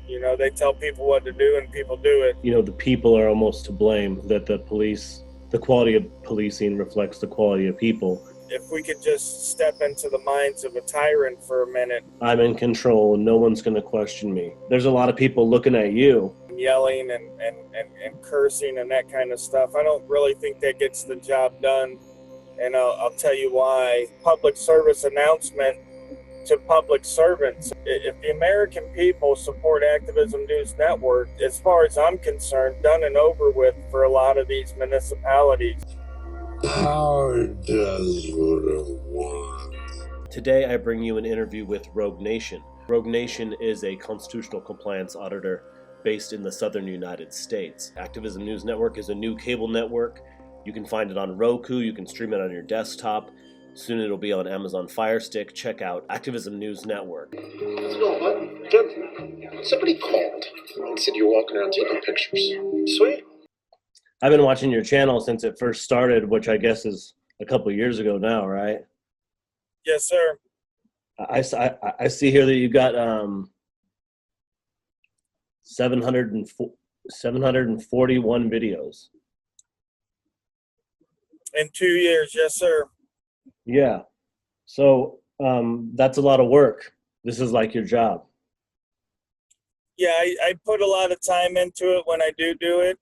You know, they tell people what to do and people do it. You know, the people are almost to blame, that the quality of policing reflects the quality of people. If we could just step into the minds of a tyrant for a minute, I'm in control and no one's going to question me. There's a lot of people looking at you. yelling and cursing and that kind of stuff, I don't really think that gets the job done. And I'll tell you why. Public service announcement to public servants. If the American people support Activism News Network, as far as I'm concerned, done and over with for a lot of these municipalities. Power does what it wants. Today, I bring you an interview with Rogue Nation. Rogue Nation is a constitutional compliance auditor based in the southern United States. Activism News Network is a new cable network. You can find it on Roku, you can stream it on your desktop. Soon it'll be on Amazon Fire Stick. Check out Activism News Network. How's it going, bud? Good. Somebody called and said you're walking around taking pictures. Sweet. I've been watching your channel since it first started, which I guess is a couple of years ago now, right? Yes, sir. I see here that you got 741 videos. In 2 years, yes, sir. Yeah. So that's a lot of work. This is like your job. Yeah, I put a lot of time into it when I do it.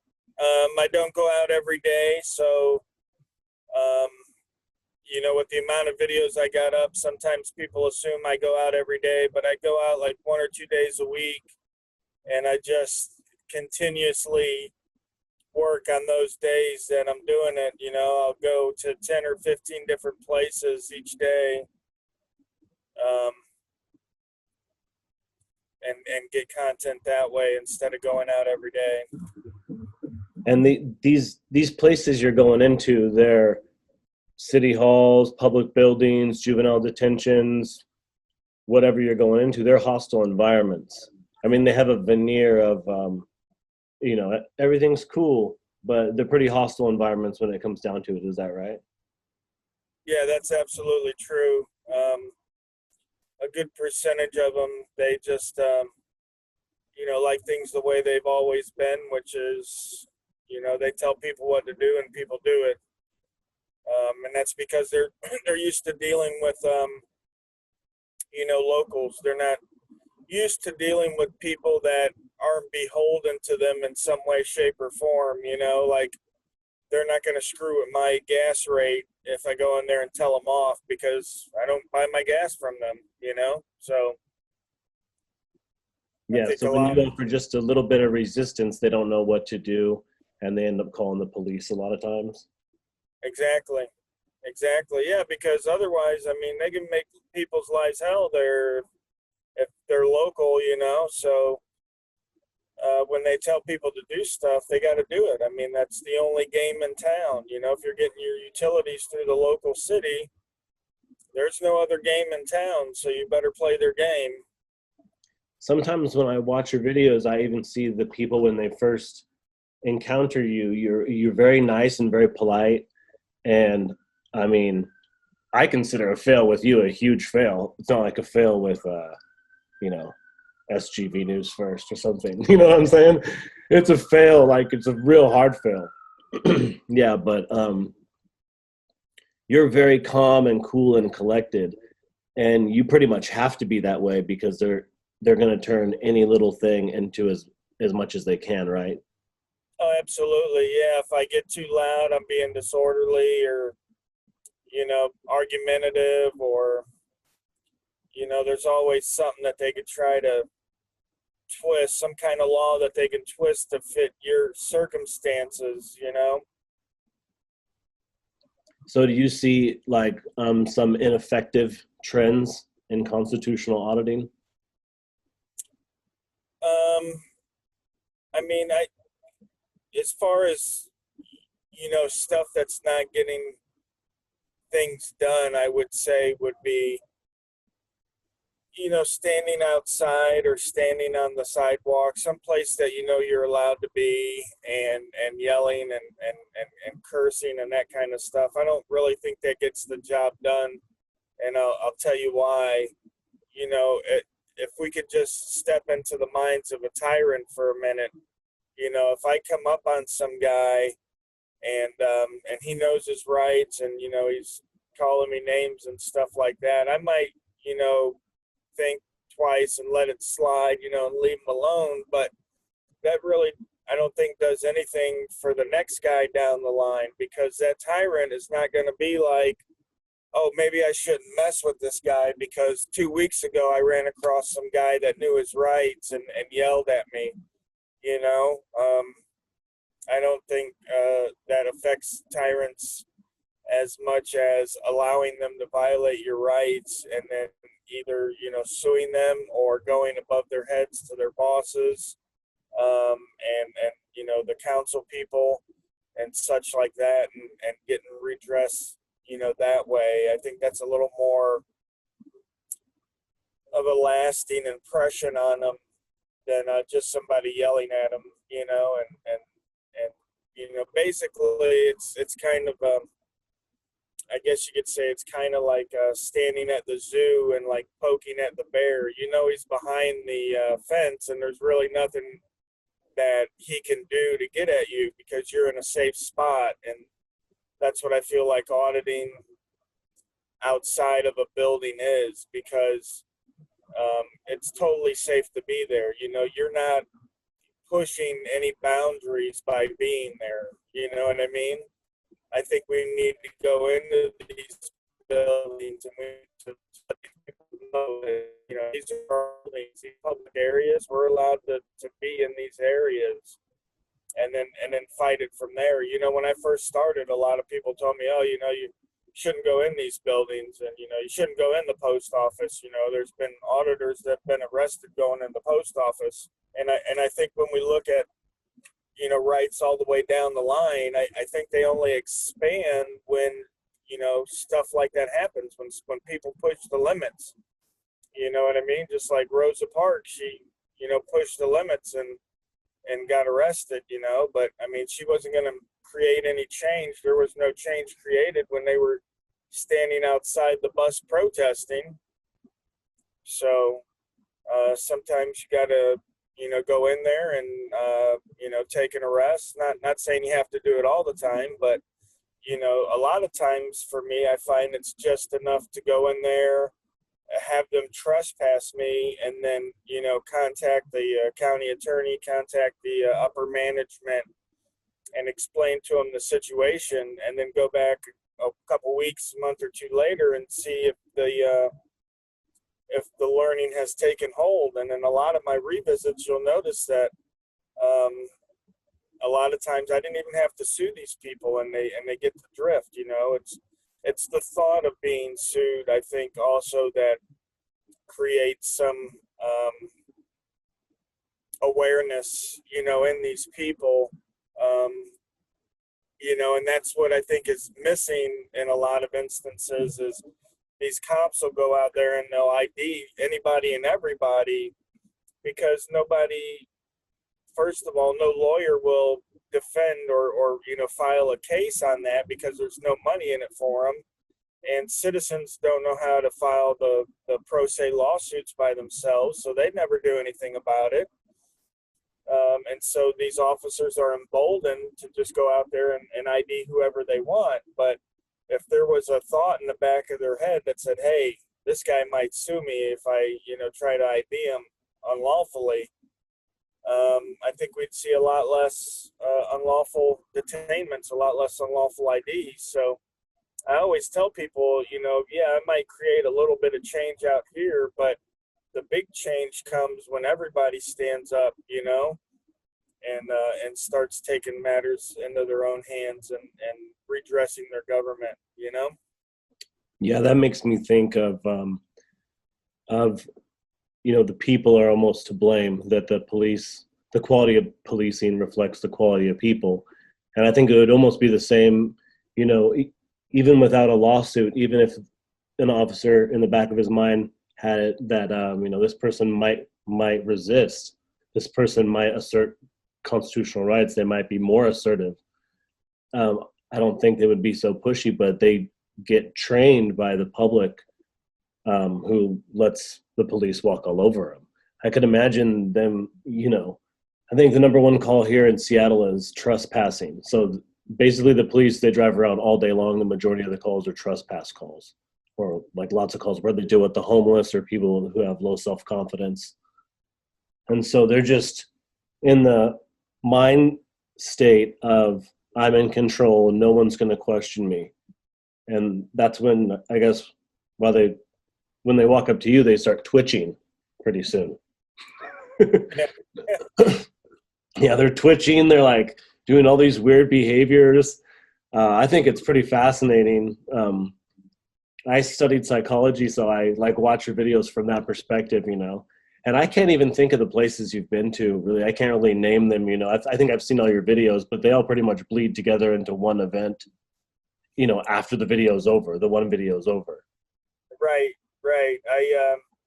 I don't go out every day, so you know, with the amount of videos I got up, sometimes people assume I go out every day, but I go out like 1 or 2 days a week, and I just continuously work on those days that I'm doing it. You know, I'll go to 10 or 15 different places each day, and get content that way instead of going out every day. And these places you're going into, they're city halls, public buildings, juvenile detentions, whatever you're going into, they're hostile environments. I mean, they have a veneer of, you know, everything's cool, but they're pretty hostile environments when it comes down to it. Is that right? Yeah, that's absolutely true. A good percentage of them, they just, you know, like things the way they've always been, which is, you know, they tell people what to do and people do it. And that's because they're used to dealing with, you know, locals. They're not used to dealing with people that aren't beholden to them in some way, shape, or form. You know, like they're not going to screw with my gas rate if I go in there and tell them off because I don't buy my gas from them. You know, so Yeah. So when you go for just a little bit of resistance, they don't know what to do, and they end up calling the police a lot of times. Exactly. Yeah, because otherwise, I mean, they can make people's lives hell. If they're local, you know. So when they tell people to do stuff, they got to do it. I mean, that's the only game in town. You know, if you're getting your utilities through the local city, there's no other game in town. So you better play their game. Sometimes when I watch your videos, I even see the people when they first encounter you. You're very nice and very polite. And I mean, I consider a fail with you a huge fail. It's not like a fail with, you know, SGV News First or something. You know what I'm saying? It's a fail, like it's a real hard fail. Yeah, but you're very calm and cool and collected, and you pretty much have to be that way because they're going to turn any little thing into as much as they can, right? Oh, absolutely. Yeah. If I get too loud, I'm being disorderly or, you know, argumentative or, you know, there's always something that they could try to twist, some kind of law that they can twist to fit your circumstances, you know? So do you see like some ineffective trends in constitutional auditing? I mean, as far as, you know, stuff that's not getting things done, I would say would be, you know, standing outside or standing on the sidewalk, someplace that you know you're allowed to be, and yelling and cursing and that kind of stuff. I don't really think that gets the job done, and I'll tell you why. You know, if we could just step into the minds of a tyrant for a minute, if I come up on some guy and he knows his rights and, he's calling me names and stuff like that, I might, think twice and let it slide, and leave him alone. But that really, I don't think does anything for the next guy down the line, because that tyrant is not going to be like, oh, maybe I shouldn't mess with this guy because 2 weeks ago I ran across some guy that knew his rights and yelled at me. I don't think that affects tyrants as much as allowing them to violate your rights and then either, suing them or going above their heads to their bosses, and the council people and such like that, and getting redress, that way. I think that's a little more of a lasting impression on them than just somebody yelling at them, and basically it's kind of, I guess you could say it's kind of like standing at the zoo and like poking at the bear. He's behind the fence and there's really nothing that he can do to get at you because you're in a safe spot. And that's what I feel like auditing outside of a building is, because it's totally safe to be there. You're not pushing any boundaries by being there. You know what I mean? I think we need to go into these buildings and we need to let people know that, these are buildings, these public areas, we're allowed to be in these areas, and then fight it from there. When I first started, a lot of people told me, oh, you shouldn't go in these buildings, and you shouldn't go in the post office. There's been auditors that have been arrested going in the post office, and I think when we look at rights all the way down the line, I think they only expand when stuff like that happens, when people push the limits. You know what I mean? Just like Rosa Parks, she pushed the limits and got arrested. But I mean, she wasn't going to create any change. There was no change created when they were standing outside the bus protesting. So sometimes you got to go in there and take an arrest. Not saying you have to do it all the time, but a lot of times for me, I find it's just enough to go in there, have them trespass me, and then contact the county attorney, contact the upper management, and explain to them the situation, and then go back a couple weeks, a month or two later, and see if the learning has taken hold. And in a lot of my revisits, you'll notice that a lot of times I didn't even have to sue these people, and they get the drift. It's the thought of being sued, I think, also that creates some awareness, in these people, and that's what I think is missing in a lot of instances. Is these cops will go out there and they'll ID anybody and everybody, because nobody, first of all, no lawyer will defend or file a case on that, because there's no money in it for them. And citizens don't know how to file the pro se lawsuits by themselves, so they never do anything about it. And so these officers are emboldened to just go out there and ID whoever they want. But if there was a thought in the back of their head that said, hey, this guy might sue me if I, try to ID him unlawfully, I think we'd see a lot less unlawful detainments, a lot less unlawful IDs. So I always tell people, I might create a little bit of change out here, but the big change comes when everybody stands up, and starts taking matters into their own hands and redressing their government, Yeah, that makes me think of the people are almost to blame, that the quality of policing reflects the quality of people. And I think it would almost be the same, even without a lawsuit, even if an officer in the back of his mind had it that, this person might resist, this person might assert constitutional rights, they might be more assertive. I don't think they would be so pushy, but they get trained by the public, who, let's the police walk all over them. I could imagine them, I think the number one call here in Seattle is trespassing. So basically the police, they drive around all day long. The majority of the calls are trespass calls, or like lots of calls where they deal with the homeless or people who have low self-confidence. And so they're just in the mind state of, I'm in control and no one's going to question me. And that's when, I guess, when they walk up to you, they start twitching pretty soon. Yeah, they're twitching. They're like doing all these weird behaviors. I think it's pretty fascinating. I studied psychology, so I like watch your videos from that perspective, And I can't even think of the places you've been to, really. I can't really name them, I think I've seen all your videos, but they all pretty much bleed together into one event, after the video's over, the one video's over. Right.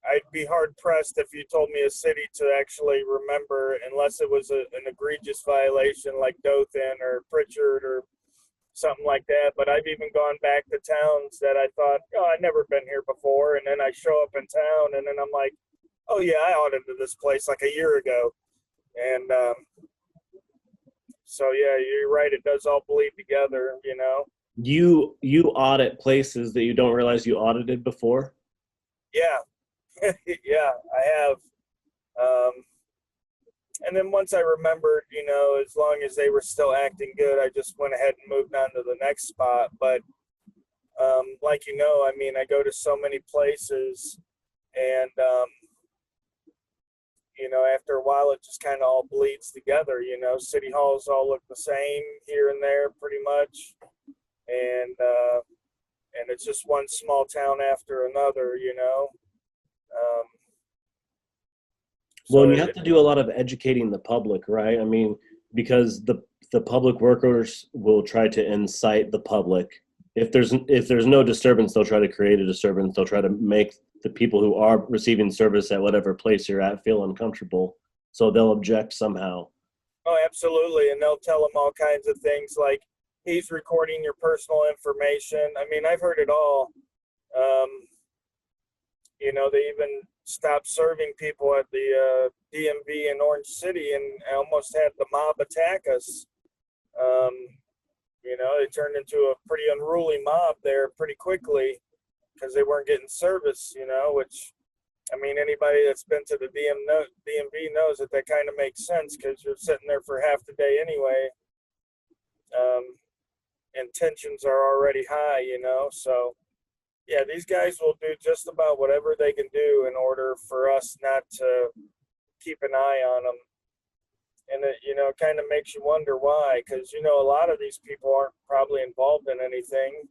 I'd be hard pressed if you told me a city to actually remember, unless it was an egregious violation like Dothan or Pritchard or something like that. But I've even gone back to towns that I thought, I'd never been here before. And then I show up in town and then I'm like, oh yeah, I audited this place like a year ago. And so yeah, you're right. It does all bleed together, You audit places that you don't realize you audited before? Yeah. Yeah, I have. And then once I remembered, as long as they were still acting good, I just went ahead and moved on to the next spot. But like I go to so many places, and after a while, it just kind of all bleeds together. City halls all look the same here and there, pretty much, and it's just one small town after another. Well, and you have to do a lot of educating the public, right? Because the public workers will try to incite the public. If there's no disturbance, they'll try to create a disturbance. They'll try to make the people who are receiving service at whatever place you're at feel uncomfortable. So they'll object somehow. Oh, absolutely. And they'll tell them all kinds of things like, he's recording your personal information. I've heard it all. They even stopped serving people at the DMV in Orange City and almost had the mob attack us. They turned into a pretty unruly mob there pretty quickly because they weren't getting service, which, anybody that's been to the DMV knows that kind of makes sense because you're sitting there for half the day anyway. And tensions are already high, so yeah, these guys will do just about whatever they can do in order for us not to keep an eye on them. And it, kind of makes you wonder why, because, a lot of these people aren't probably involved in anything.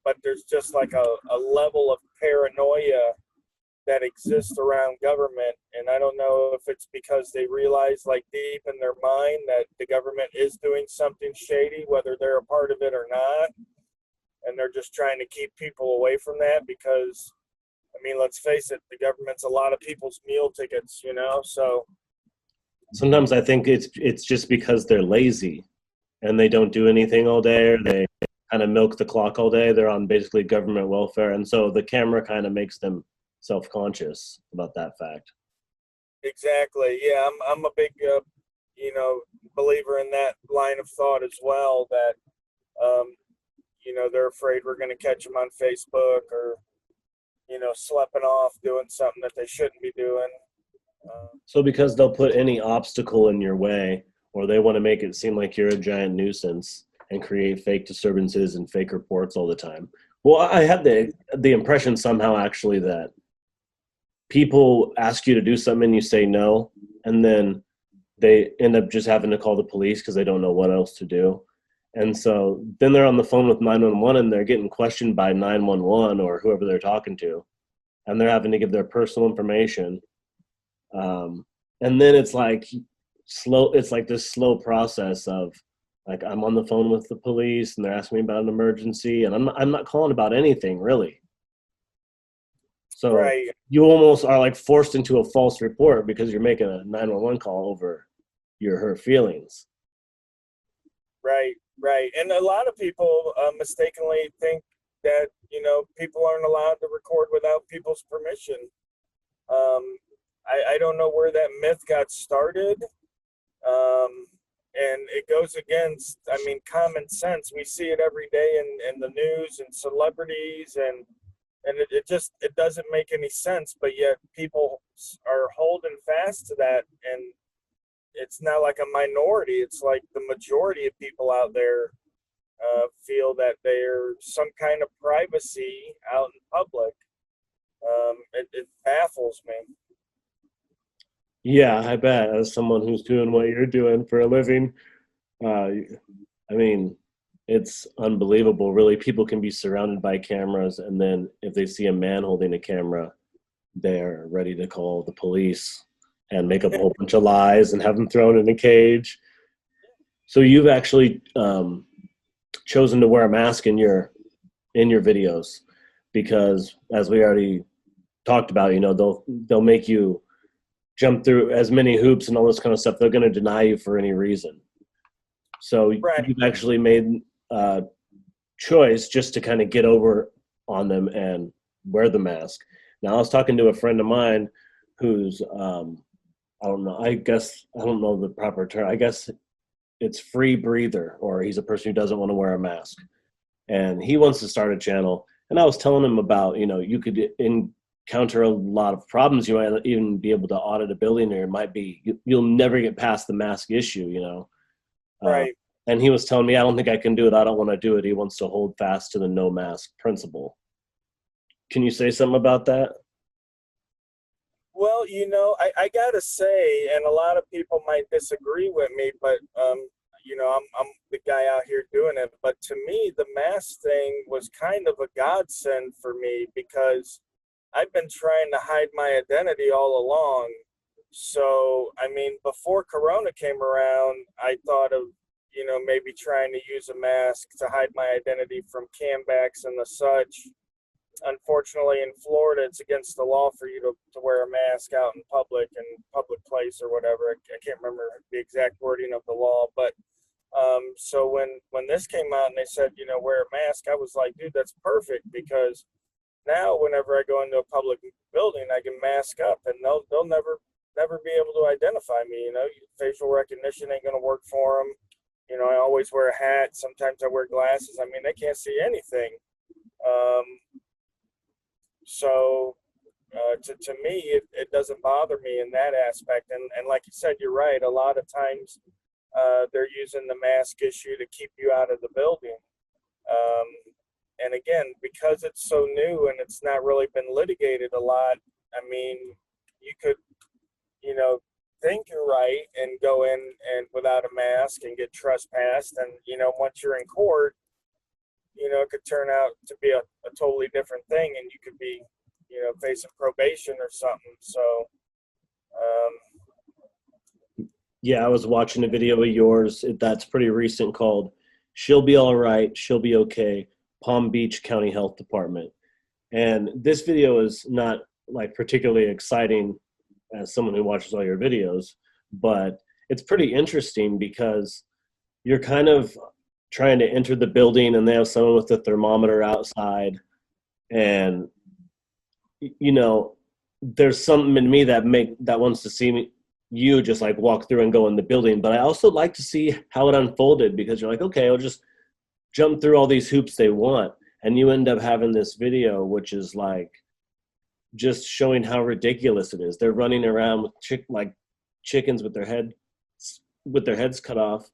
But there's just like a level of paranoia that exists around government. And I don't know if it's because they realize like deep in their mind that the government is doing something shady, whether they're a part of it or not. And they're just trying to keep people away from that because, let's face it, the government's a lot of people's meal tickets, so. Sometimes I think it's just because they're lazy and they don't do anything all day, or they kind of milk the clock all day. They're on basically government welfare. And so the camera kind of makes them self-conscious about that fact. Exactly. Yeah, I'm a big, believer in that line of thought as well, that, they're afraid we're going to catch them on Facebook or, slipping off doing something that they shouldn't be doing. So because they'll put any obstacle in your way, or they want to make it seem like you're a giant nuisance and create fake disturbances and fake reports all the time. Well, I had the impression somehow actually that people ask you to do something and you say no, and then they end up just having to call the police because they don't know what else to do. And so then they're on the phone with 911 and they're getting questioned by 911 or whoever they're talking to, and they're having to give their personal information. And then it's like this slow process of like, I'm on the phone with the police and they're asking me about an emergency and I'm not calling about anything really. So right. You almost are like forced into a false report because you're making a 911 call over your hurt feelings. Right. And a lot of people mistakenly think that, you know, people aren't allowed to record without people's permission. I don't know where that myth got started. And it goes against, I mean, common sense. We see it every day in the news and celebrities, and it just, it doesn't make any sense, but yet people are holding fast to that. And it's not like a minority, it's like the majority of people out there feel that there's some kind of privacy out in public. It baffles me. Yeah, I bet. As someone who's doing what you're doing for a living, I mean, it's unbelievable. Really, people can be surrounded by cameras, and then if they see a man holding a camera, they're ready to call the police and make up a whole bunch of lies and have them thrown in a cage. So you've actually chosen to wear a mask in your videos because, as we already talked about, you know, they'll make you jump through as many hoops and all this kind of stuff. They're going to deny you for any reason. So Right. you've actually made a choice just to kind of get over on them and wear the mask. Now, I was talking to a friend of mine who's, I don't know, I guess, I don't know the proper term. I guess it's free breather, or he's a person who doesn't want to wear a mask. And he wants to start a channel. And I was telling him about, you know, you could encounter a lot of problems. You might even be able to audit a building, or it might be, you'll never get past the mask issue, you know. Right. And he was telling me, I don't think I can do it. I don't want to do it. He wants to hold fast to the no mask principle. Can you say something about that? Well, you know, I gotta say, and a lot of people might disagree with me, but you know, I'm the guy out here doing it. But to me, the mask thing was kind of a godsend for me because I've been trying to hide my identity all along. So, I mean, before Corona came around, I thought of, you know, maybe trying to use a mask to hide my identity from cambacks and the such. Unfortunately, in Florida, it's against the law for you to wear a mask out in public and public place or whatever. I can't remember the exact wording of the law, but so when this came out and they said, you know, wear a mask, I was like, dude, that's perfect because now whenever I go into a public building, I can mask up and they'll never be able to identify me. You know, facial recognition ain't gonna work for them. You know, I always wear a hat. Sometimes I wear glasses. I mean, they can't see anything. Um, So to me, it doesn't bother me in that aspect. And like you said, you're right. A lot of times they're using the mask issue to keep you out of the building. Um, and again, because it's so new and it's not really been litigated a lot, I mean, you could, you know, think you're right and go in and without a mask and get trespassed. And, you know, once you're in court, you know, it could turn out to be a totally different thing and you could be, you know, facing probation or something. So, Yeah, I was watching a video of yours that's pretty recent called She'll Be All Right, She'll Be Okay, Palm Beach County Health Department. And this video is not like particularly exciting as someone who watches all your videos, but it's pretty interesting because you're kind of trying to enter the building and they have someone with a thermometer outside, and you know, there's something in me that wants to see you just like walk through and go in the building, but I also like to see how it unfolded because you're like, okay, I'll just jump through all these hoops they want, and you end up having this video which is like just showing how ridiculous it is. They're running around with chickens with their heads cut off,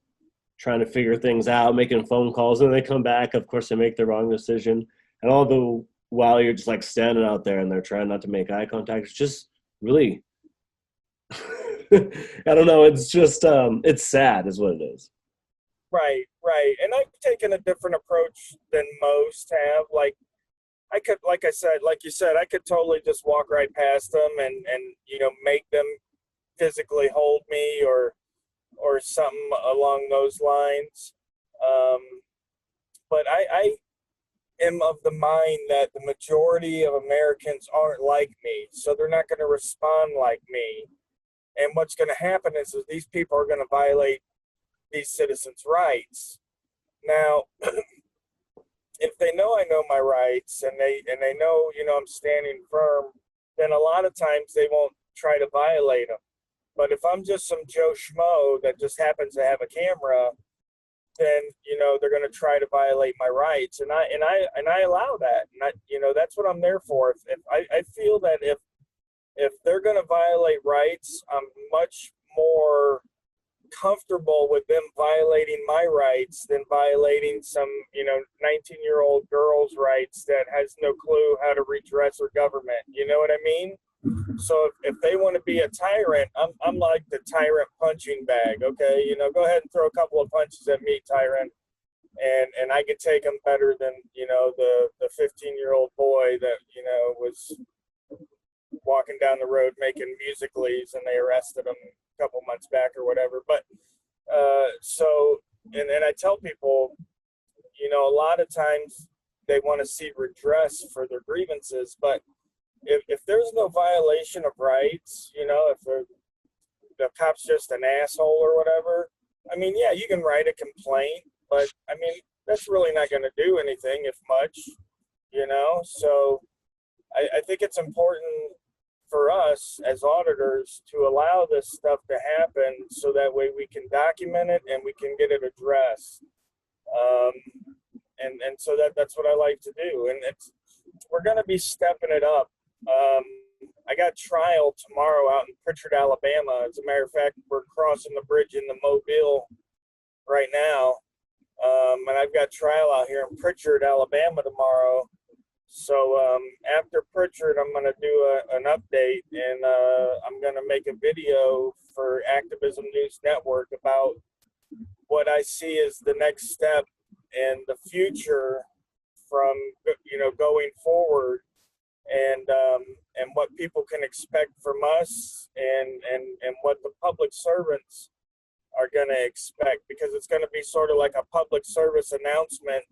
trying to figure things out, making phone calls, and they come back. Of course, they make the wrong decision, and all the while you're just like standing out there and they're trying not to make eye contact. It's just really, I don't know. It's just, it's sad, is what it is. right, right. And I've taken a different approach than most have. Like I could, like I said, like you said, I could totally just walk right past them and you know make them physically hold me or something along those lines. Um, but I am of the mind that the majority of Americans aren't like me, so they're not going to respond like me. And what's going to happen is these people are going to violate these citizens' rights. Now, if they know my rights and they know, I'm standing firm, then a lot of times they won't try to violate them. But if I'm just some Joe Schmo that just happens to have a camera, then they're going to try to violate my rights, and I allow that, and that's what I'm there for. If I feel that if they're going to violate rights, I'm much more comfortable with them violating my rights than violating some 19-year-old girl's rights that has no clue how to redress her government. You know what I mean? So if they want to be a tyrant, I'm like the tyrant punching bag. Okay, go ahead and throw a couple of punches at me, tyrant, and I can take them better than the 15-year-old boy that was walking down the road making musicallys and they arrested him a couple months back or whatever. But so and I tell people, a lot of times they want to see redress for their grievances, but if there's no violation of rights, if the cop's just an asshole or whatever, I mean, yeah, you can write a complaint, but I mean, that's really not going to do anything, if much, So I think it's important for us as auditors to allow this stuff to happen so that way we can document it and we can get it addressed. And so that's what I like to do. And we're going to be stepping it up. I got trial tomorrow out in Pritchard, Alabama. As a matter of fact, we're crossing the bridge into Mobile right now. And I've got trial out here in Pritchard, Alabama tomorrow. So after Pritchard, I'm going to do an update, and I'm going to make a video for Activism News Network about what I see as the next step and the future from going forward, and what people can expect from us, and what the public servants are going to expect, because it's going to be sort of like a public service announcement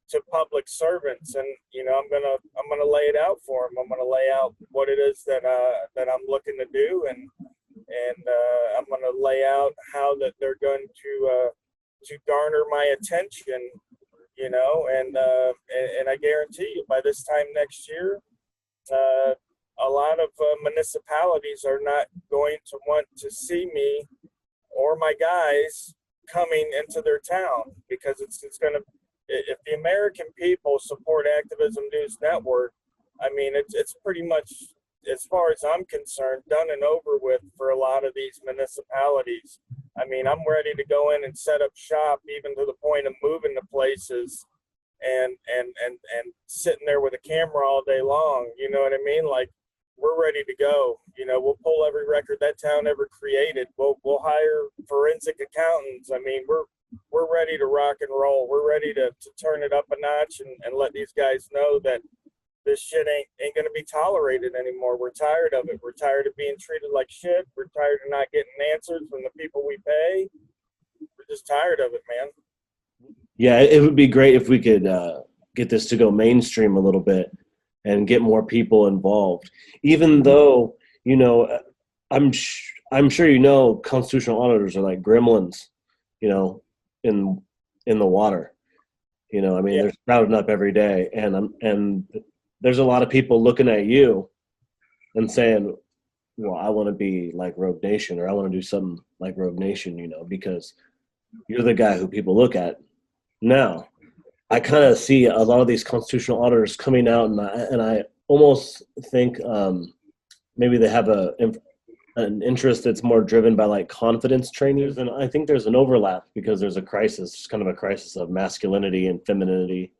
to public servants. And I'm gonna lay it out for them. I'm gonna lay out what it is that I'm looking to do, and I'm gonna lay out how that they're going to garner my attention, and I guarantee you by this time next year, a lot of municipalities are not going to want to see me or my guys coming into their town, because it's going to, if the American people support Activism News Network, I mean, it's pretty much, as far as I'm concerned, done and over with for a lot of these municipalities. I mean, I'm ready to go in and set up shop, even to the point of moving to places and sitting there with a camera all day long. You know what I mean? Like, we're ready to go. We'll pull every record that town ever created. We'll hire forensic accountants. I mean, we're ready to rock and roll. We're ready to turn it up a notch and let these guys know that this shit ain't going to be tolerated anymore. We're tired of it. We're tired of being treated like shit. We're tired of not getting answers from the people we pay. We're just tired of it, man. Yeah, it would be great if we could get this to go mainstream a little bit and get more people involved. Even though, I'm sure constitutional auditors are like gremlins, in the water. I mean, Yeah. they're sprouting up every day, and there's a lot of people looking at you and saying, well, I want to be like Rogue Nation, or I want to do something like Rogue Nation, because you're the guy who people look at. Now, I kind of see a lot of these constitutional auditors coming out, and I almost think maybe they have an interest that's more driven by like confidence training. And I think there's an overlap, because there's a crisis, kind of a crisis of masculinity and femininity.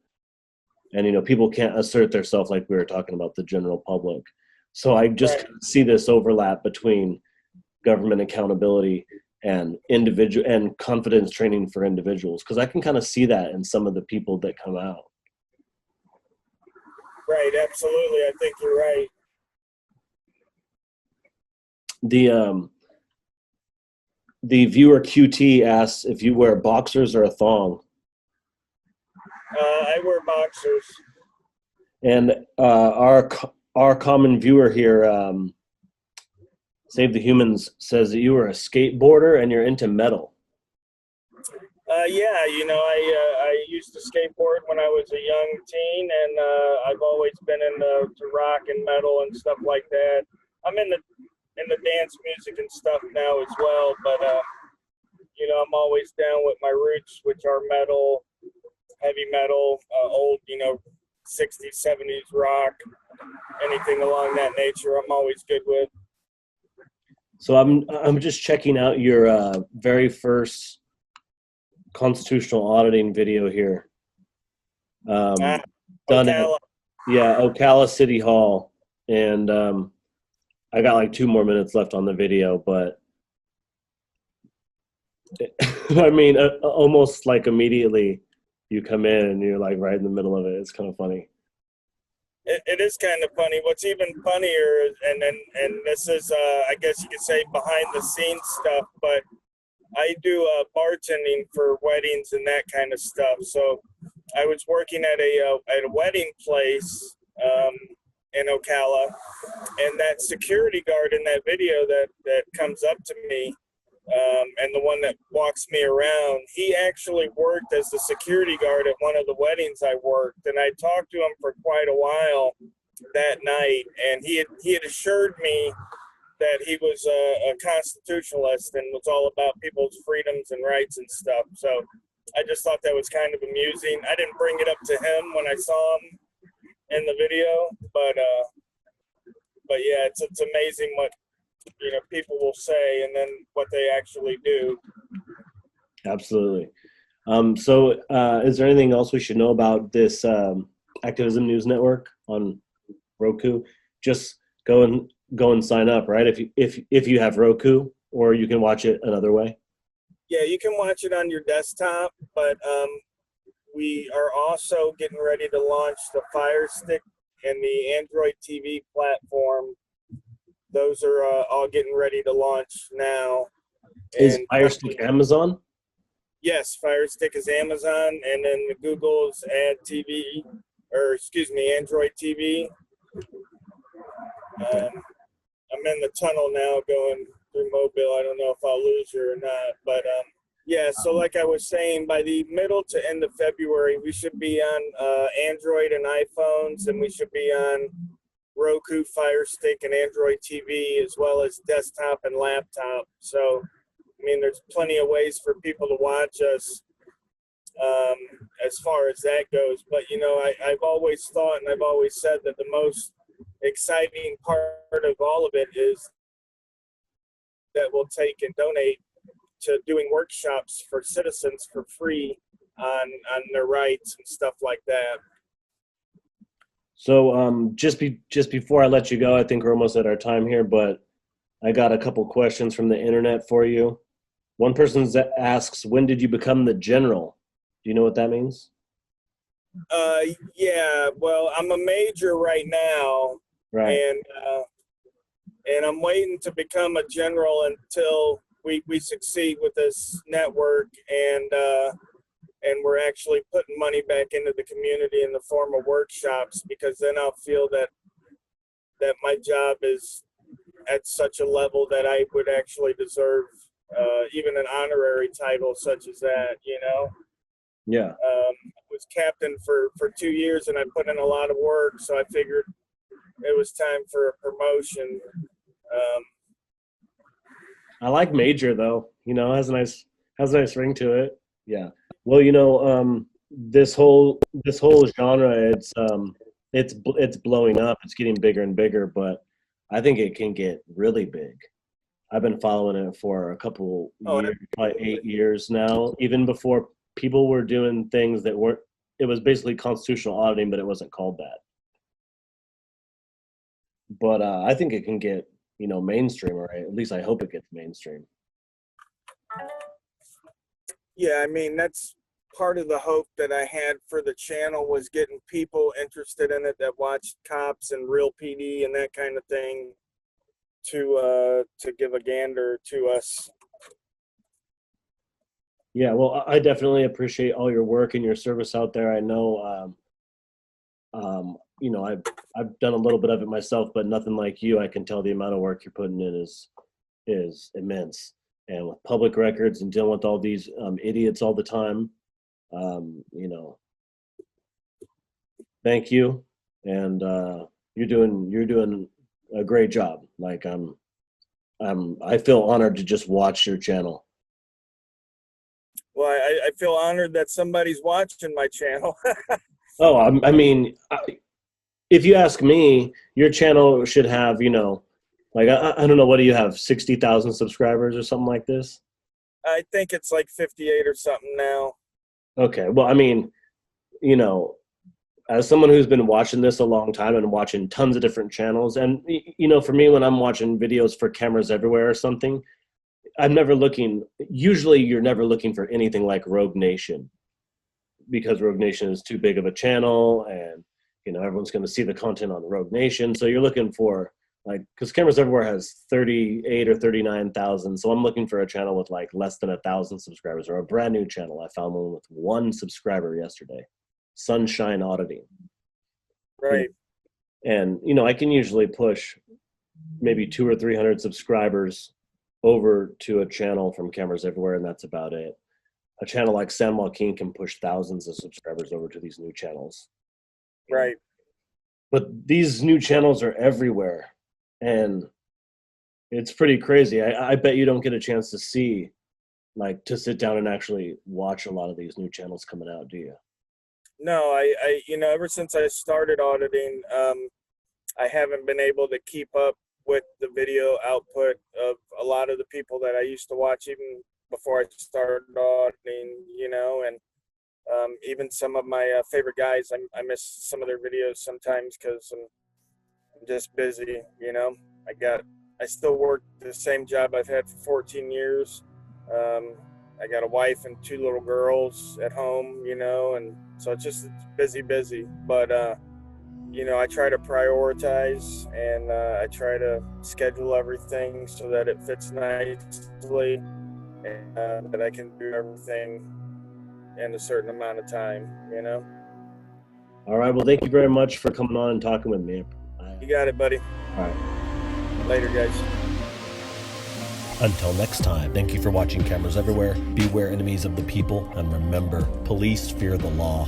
And, people can't assert themselves like we were talking about, the general public. So I just see this overlap between government accountability and individual and confidence training for individuals, because I can kind of see that in some of the people that come out. Right, absolutely. I think you're right. The viewer QT asks if you wear boxers or a thong. I wear boxers. And our common viewer here, Save the Humans, says that you are a skateboarder and you're into metal. Yeah, I used to skateboard when I was a young teen, and I've always been into to rock and metal and stuff like that. I'm in the dance music and stuff now as well, but I'm always down with my roots, which are metal, heavy metal, old, 60s, 70s rock, anything along that nature. I'm always good with. So I'm just checking out your very first constitutional auditing video here. Ah, Done at Ocala. Ocala City Hall, and I got like 2 more minutes left on the video, but I mean, almost like immediately you come in and you're like right in the middle of it. It's kind of funny. It is kind of funny. What's even funnier, and this is, I guess you could say, behind the scenes stuff, but I do bartending for weddings and that kind of stuff. So I was working at a wedding place in Ocala, and that security guard in that video that comes up to me, and the one that walks me around, he actually worked as the security guard at one of the weddings I worked, and I talked to him for quite a while that night, and he had assured me that he was a constitutionalist and was all about people's freedoms and rights and stuff. So I just thought that was kind of amusing. I didn't bring it up to him when I saw him in the video, but yeah, it's amazing what people will say and then what they actually do. Absolutely. So, is there anything else we should know about this Activism News Network on Roku? Just go and sign up, right? If you have Roku, or you can watch it another way. Yeah, you can watch it on your desktop, but we are also getting ready to launch the Fire Stick and the Android TV platform. Those are all getting ready to launch now. Is Fire Stick Amazon? Yes, Fire Stick is Amazon, and then the Google's Android TV. I'm in the tunnel now going through Mobile. I don't know if I'll lose you or not, but yeah. So like I was saying, by the middle to end of February, we should be on Android and iPhones, and we should be on Roku, Fire Stick, and Android TV, as well as desktop and laptop. So, I mean, there's plenty of ways for people to watch us as far as that goes. But, I've always thought and I've always said that the most exciting part of all of it is that we'll take and donate to doing workshops for citizens for free on their rights and stuff like that. So just before I let you go, I think we're almost at our time here, but I got a couple questions from the internet for you. One person asks, when did you become the general? Do you know what that means? Yeah, well, I'm a major right now, Right. and I'm waiting to become a general until we succeed with this network, and we're actually putting money back into the community in the form of workshops, because then I'll feel that my job is at such a level that I would actually deserve even an honorary title such as that. Yeah. I was captain for 2 years, and I put in a lot of work, so I figured it was time for a promotion. I like major though. Has a nice ring to it. Yeah. Well, this whole genre, it's blowing up. It's getting bigger and bigger, but I think it can get really big. I've been following it for a couple years, probably 8 years now. Even before people were doing things that weren't. It was basically constitutional auditing, but it wasn't called that. But I think it can get mainstream, or at least I hope it gets mainstream. Yeah, I mean, that's part of the hope that I had for the channel, was getting people interested in it that watched cops and Real PD and that kind of thing to give a gander to us. Yeah, well, I definitely appreciate all your work and your service out there. I know, I've done a little bit of it myself, but nothing like you. I can tell the amount of work you're putting in is immense. and with public records and dealing with all these idiots all the time. You know, thank you, and you're doing a great job. Like I feel honored to just watch your channel. Well, I feel honored that somebody's watching my channel. Oh, I mean, if you ask me, your channel should have, you know, like I don't know, what do you have, 60,000 subscribers or something like this? I think it's like 58 or something now. Okay, well, I mean, you know, as someone who's been watching this a long time and watching tons of different channels, and you know, for me, when I'm watching videos for Cameras Everywhere or something, I'm never looking. Usually, you're never looking for anything like Rogue Nation, because Rogue Nation is too big of a channel, and you know, everyone's going to see the content on Rogue Nation. So you're looking for, like, because Cameras Everywhere has 38 or 39,000. So I'm looking for a channel with like less than 1,000 subscribers, or a brand new channel. I found one with 1 subscriber yesterday, Sunshine Auditing. Right. And, you know, I can usually push maybe 200 or 300 subscribers over to a channel from Cameras Everywhere, and that's about it. A channel like San Joaquin can push thousands of subscribers over to these new channels. Right. But these new channels are everywhere, and it's pretty crazy. I bet you don't get a chance to see, like, to sit down and actually watch a lot of these new channels coming out, do you? No, I you know, ever since I started auditing, I haven't been able to keep up with the video output of a lot of the people that I used to watch even before I started auditing, you know, and even some of my favorite guys, I miss some of their videos sometimes because I'm just busy, you know. I still work the same job I've had for 14 years. I got a wife and 2 little girls at home, you know, and so it's busy. But, you know, I try to prioritize, and I try to schedule everything so that it fits nicely, and that I can do everything in a certain amount of time, you know. All right. Well, thank you very much for coming on and talking with me. You got it, buddy. All right. Later, guys. Until next time, thank you for watching Cameras Everywhere. Beware enemies of the people, and remember, police fear the law.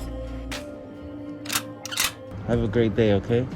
Have a great day, okay?